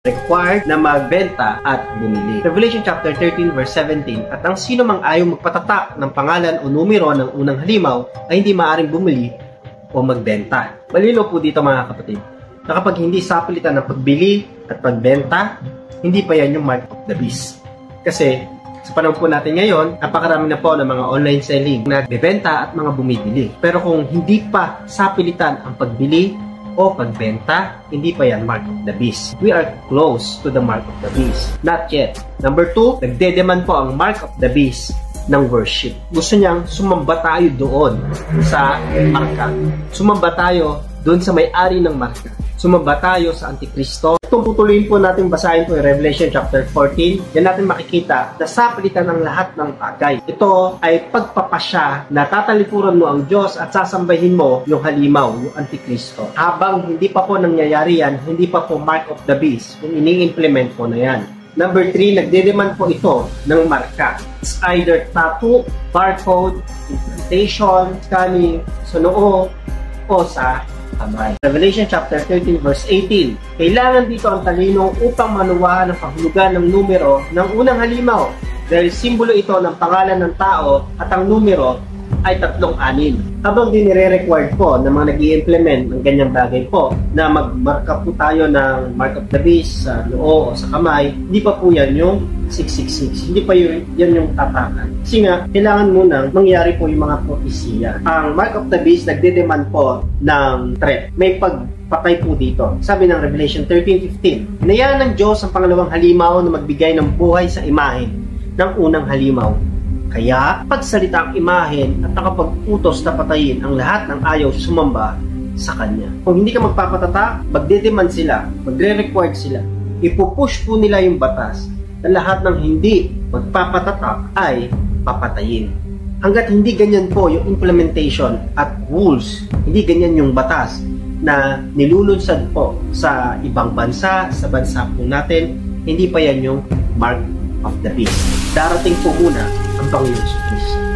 required na magbenta at bumili. Revelation chapter 13 verse 17, at ang sino mang ayaw magpatatak ng pangalan o numero ng unang halimaw ay hindi maaaring bumili o magbenta. Malinaw po dito mga kapatid, na kapag hindi sapilitan ng pagbili at pagbenta, hindi pa yan yung mark of the beast. Kasi sa panahon po natin ngayon, napakarami na po ng mga online selling na bebenta at mga bumibili. Pero kung hindi pa sapilitan ang pagbili o pagbenta, hindi pa yan mark of the beast. We are close to the mark of the beast. Not yet. Number 2, nagdedemand po ang mark of the beast ng worship. Gusto niyang sumamba tayo doon sa marka. Sumamba tayo doon sa may-ari ng marka. Sumamba tayo sa Antikristo. Itong putuloyin po natin basahin po yung Revelation chapter 14. Yan natin makikita na sapilitan ng lahat ng bagay. Ito ay pagpapasya na tatalikuran mo ang Diyos at sasambahin mo yung halimaw, yung Antikristo. Habang hindi pa po nangyayari yan, hindi pa po mark of the beast, kung ini-implement po na yan. Number 3, nagdedemand po ito ng marka. It's either tattoo, barcode, implantation, scanning, sa noo, o sa kamay. Revelation chapter 13 verse 18. Kailangan dito ang talino upang manuwahan ang kahulugan ng numero ng unang halimaw, dahil simbolo ito ng pangalan ng tao at ang numero ay 36. Habang dinire-required po ng mga nag-i-implement ng ganyang bagay po na magmarka po tayo ng mark of the beast sa noo o sa kamay, hindi pa po yan yung 666. Hindi pa yan yung tatakan. Kasi nga, kailangan munang mangyari po yung mga propesya. Ang mark of the beast nagde-demand po ng threat. May pagpatay po dito. Sabi ng Revelation 13:15, hinayaan ng Diyos ang pangalawang halimaw na magbigay ng buhay sa imahen ng unang halimaw. Kaya, pagsalita ang imahen at nakapag-utos na patayin ang lahat ng ayaw sumamba sa kanya. Kung hindi ka magpapatatak, magde-demand sila, magre-required sila. Ipupush po nila yung batas na lahat ng hindi magpapatatak ay papatayin. Hanggat hindi ganyan po yung implementation at rules, hindi ganyan yung batas na nilulunsad po sa ibang bansa, sa bansa po natin, hindi pa yan yung mark of the beast. Darating po muna ang Panginoon Kristo.